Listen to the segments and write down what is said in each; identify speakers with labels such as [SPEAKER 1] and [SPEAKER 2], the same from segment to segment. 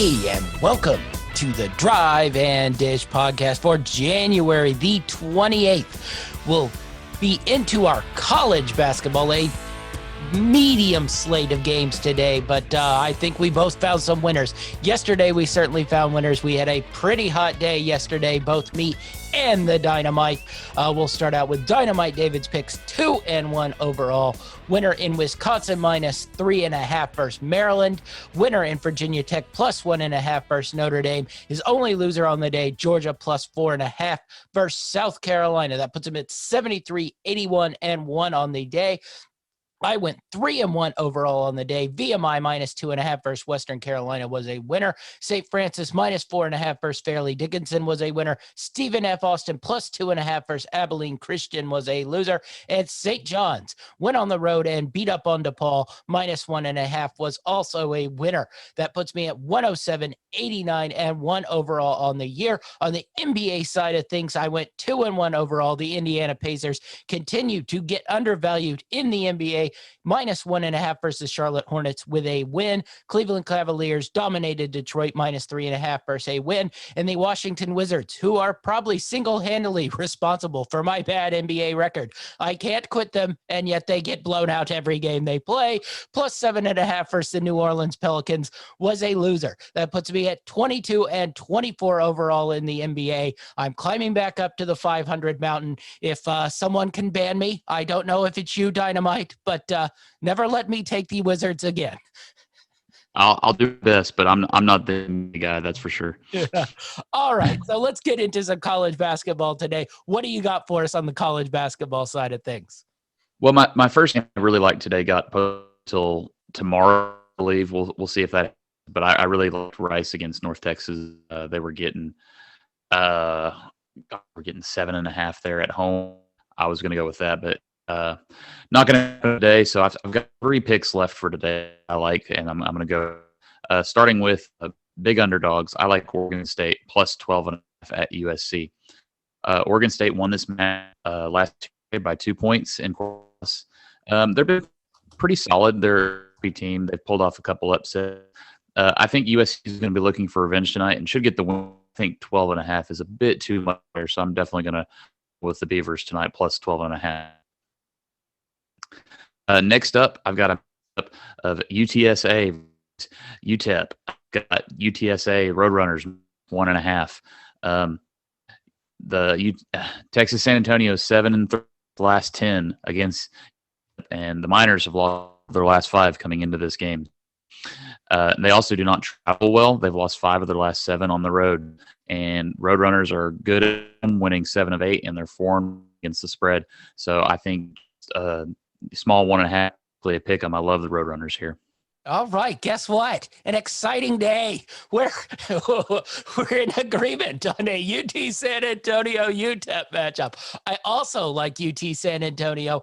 [SPEAKER 1] Hey, and welcome to the Drive and Dish podcast for January the 28th. We'll be into our college basketball, a medium slate of games today, but I think we both found some winners. Yesterday, we certainly found winners. We had a pretty hot day yesterday, both me and the Dynamite. We'll start out with Dynamite David's picks 2-1 overall. Winner in Wisconsin -3.5 versus Maryland. Winner in Virginia Tech +1.5 versus Notre Dame. His only loser on the day, Georgia +4.5 versus South Carolina. That puts him at 73, 81, and 1 on the day. I went 3-1 overall on the day. VMI -2.5 versus Western Carolina was a winner. St. Francis -4.5 versus Fairleigh Dickinson was a winner. Stephen F. Austin +2.5 versus Abilene Christian was a loser. And St. John's went on the road and beat up on DePaul -1.5 was also a winner. That puts me at 107, 89, and 1 overall on the year. On the NBA side of things, I went 2-1 overall. The Indiana Pacers continue to get undervalued in the NBA. -1.5 versus Charlotte Hornets with a win. Cleveland Cavaliers dominated Detroit -3.5 versus a win. And the Washington Wizards, who are probably single-handedly responsible for my bad NBA record. I can't quit them, and yet they get blown out every game they play. +7.5 versus the New Orleans Pelicans was a loser. That puts me at 22 and 24 overall in the NBA. I'm climbing back up to the 500 mountain. If someone can ban me, I don't know if it's you, Dynamite, but never let me take the Wizards again.
[SPEAKER 2] I'll do best, but I'm not the guy, that's for sure.
[SPEAKER 1] All right, so let's get into some college basketball today. What do you got for us on the college basketball side of things?
[SPEAKER 2] Well, my first game I really liked today got put till tomorrow, I believe. We'll see if that. But I really liked Rice against North Texas. They were getting 7.5 there at home. I was going to go with that, but not going to happen today. So I've got 3 picks left for today I like, and I'm going to go starting with big underdogs. I like Oregon State +12.5 at USC. Oregon State won this match last year by 2 points in cross. They've been pretty solid. They're a team. They've pulled off a couple upsets. I think USC is going to be looking for revenge tonight and should get the win. I think 12.5 is a bit too much there, so I'm definitely going to go with the Beavers tonight +12.5. Next up, I've got a of UTSA, UTEP. I've got UTSA Roadrunners 1.5. Texas San Antonio 7-3 last 10 against, and the Miners have lost their last 5 coming into this game. They also do not travel well. They've lost 5 of their last 7 on the road, and Roadrunners are good at winning 7 of 8, and they're 4 against the spread. So I think small 1.5 play a pick 'em. I love the Roadrunners here.
[SPEAKER 1] All right, guess what? An exciting day. We're in agreement on a UT San Antonio UTEP matchup. I also like UT San Antonio.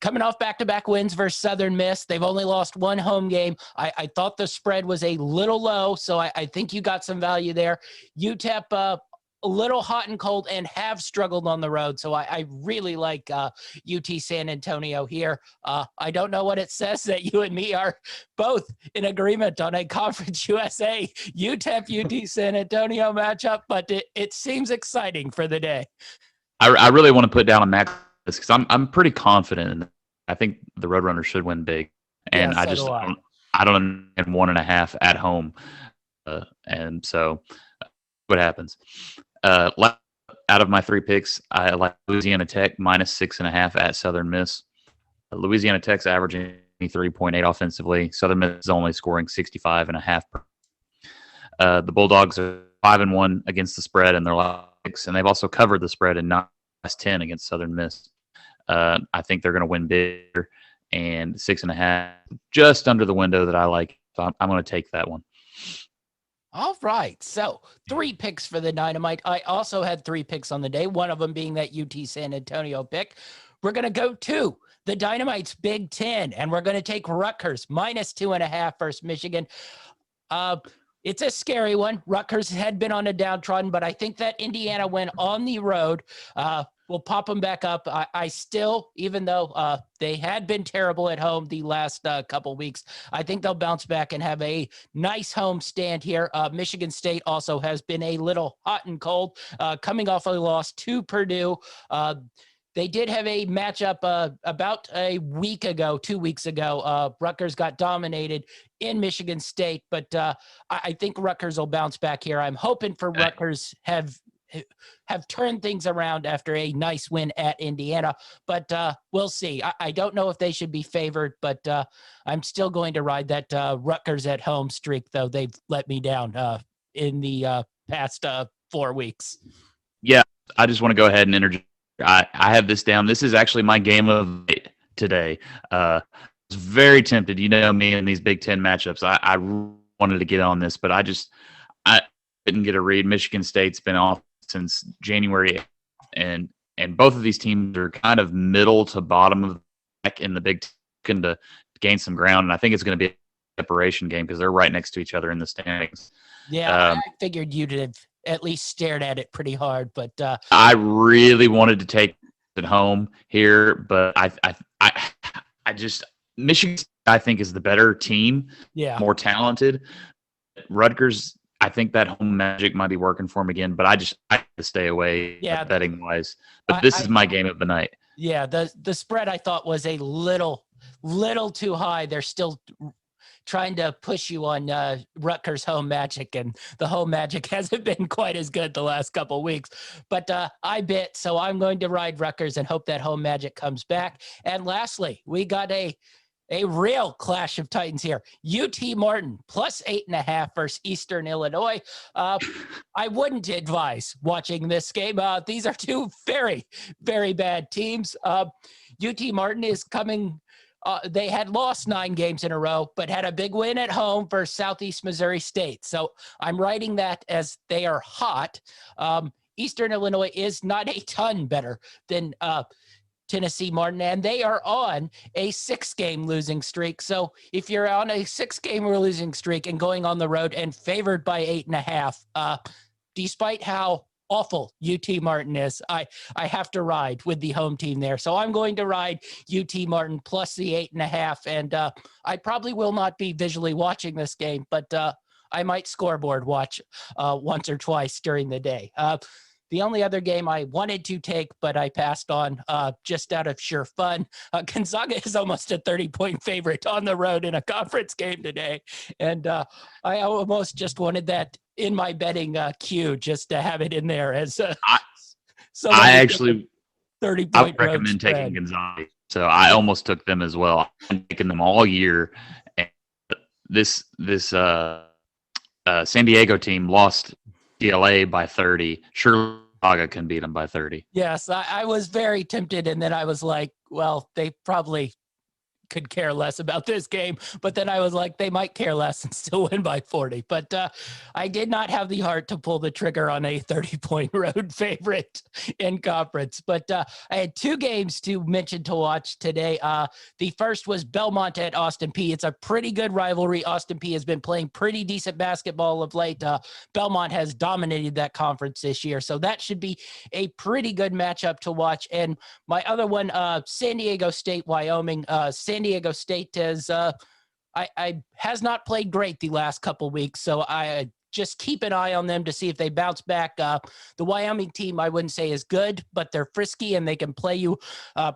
[SPEAKER 1] Coming off back-to-back wins versus Southern Miss. They've only lost 1 home game. I thought the spread was a little low, so I think you got some value there. UTEP, a little hot and cold and have struggled on the road. So I really like UT San Antonio here. I don't know what it says that you and me are both in agreement on a Conference USA UTEP UT San Antonio matchup, but it seems exciting for the day.
[SPEAKER 2] I really want to put down a max because I'm pretty confident in that. I think the Roadrunners should win big, and
[SPEAKER 1] Yeah, so
[SPEAKER 2] I don't understand 1.5 at home, and so what happens. Out of my 3 picks, I like Louisiana Tech -6.5 at Southern Miss. Louisiana Tech's averaging 23.8 offensively. Southern Miss is only scoring 65.5. The Bulldogs are 5-1 against the spread in their last 6, and they've also covered the spread in last 10 against Southern Miss. I think they're going to win big, and 6.5 just under the window that I like. So I'm going to take that one.
[SPEAKER 1] All right, so 3 picks for the Dynamite. I also had 3 picks on the day, one of them being that UT San Antonio pick. We're going to go to the Dynamite's Big Ten, and we're going to take Rutgers -2.5 versus Michigan. It's a scary one. Rutgers had been on a downtrodden, but I think that Indiana went on the road. we'll pop them back up. I still, even though they had been terrible at home the last couple weeks, I think they'll bounce back and have a nice home stand here. Michigan State also has been a little hot and cold, coming off a loss to Purdue. They did have a matchup about a week ago, 2 weeks ago. Rutgers got dominated in Michigan State, but I think Rutgers will bounce back here. I'm hoping for Rutgers have turned things around after a nice win at Indiana, but we'll see. I don't know if they should be favored, but I'm still going to ride that Rutgers at home streak, though they've let me down in the past 4 weeks.
[SPEAKER 2] Yeah, I just want to go ahead and interject. I have this down. This is actually my game of today. I was very tempted. You know me in these Big Ten matchups. I wanted to get on this, but I didn't get a read. Michigan State's been off since January, and both of these teams are kind of middle to bottom of the pack in the Big Ten to gain some ground, and I think it's going to be a separation game because they're right next to each other in the standings.
[SPEAKER 1] Yeah, I figured you'd have at least stared at it pretty hard, but
[SPEAKER 2] I really wanted to take it home here, but I just Michigan, I think, is the better team, more talented. Rutgers, I think that home magic might be working for them again, but I have to stay away betting wise. But this is my game of the night.
[SPEAKER 1] Yeah, the spread I thought was a little too high. They're still trying to push you on Rutgers home magic, and the home magic hasn't been quite as good the last couple of weeks. But I bit, so I'm going to ride Rutgers and hope that home magic comes back. And lastly, we got a real clash of titans here. UT Martin plus 8.5 versus Eastern Illinois. I wouldn't advise watching this game. These are two very, very bad teams. UT Martin is coming. They had lost 9 games in a row, but had a big win at home versus Southeast Missouri State. So I'm writing that as they are hot. Eastern Illinois is not a ton better than Tennessee Martin, and they are on a 6-game losing streak. So if you're on a 6-game losing streak and going on the road and favored by 8.5, despite how awful UT Martin is, I have to ride with the home team there. So I'm going to ride UT Martin plus the 8.5, and I probably will not be visually watching this game, but I might scoreboard watch once or twice during the day. The only other game I wanted to take, but I passed on just out of sheer fun. Gonzaga is almost a 30-point favorite on the road in a conference game today. And I almost just wanted that in my betting queue just to have it in there as
[SPEAKER 2] I actually
[SPEAKER 1] 30-point
[SPEAKER 2] I recommend taking Gonzaga. So I almost took them as well. I've taken them all year. And this San Diego team lost DLA by 30. Sure, Gonzaga can beat them by 30.
[SPEAKER 1] Yes, I was very tempted, and then I was like, well, they probably could care less about this game, but then I was like, they might care less and still win by 40. But I did not have the heart to pull the trigger on a 30-point road favorite in conference. But I had 2 games to mention to watch today. The first was Belmont at Austin Peay. It's a pretty good rivalry. Austin Peay has been playing pretty decent basketball of late. Belmont has dominated that conference this year, so that should be a pretty good matchup to watch. And my other one, San Diego State, Wyoming. San Diego State has has not played great the last couple weeks, so I just keep an eye on them to see if they bounce back. The Wyoming team, I wouldn't say is good, but they're frisky and they can play you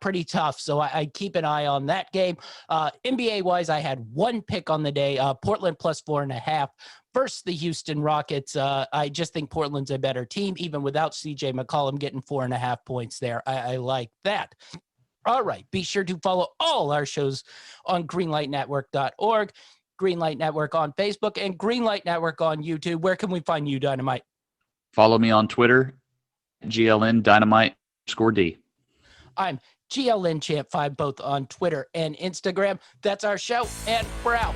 [SPEAKER 1] pretty tough. So I keep an eye on that game. NBA wise, I had 1 pick on the day, Portland plus 4.5 versus the Houston Rockets. I just think Portland's a better team, even without CJ McCollum getting 4.5 points there. I like that. All right. Be sure to follow all our shows on greenlightnetwork.org, Greenlight Network on Facebook, and Greenlight Network on YouTube. Where can we find you, Dynamite?
[SPEAKER 2] Follow me on Twitter, GLN Dynamite _D.
[SPEAKER 1] I'm GLN Champ 5, both on Twitter and Instagram. That's our show, and we're out.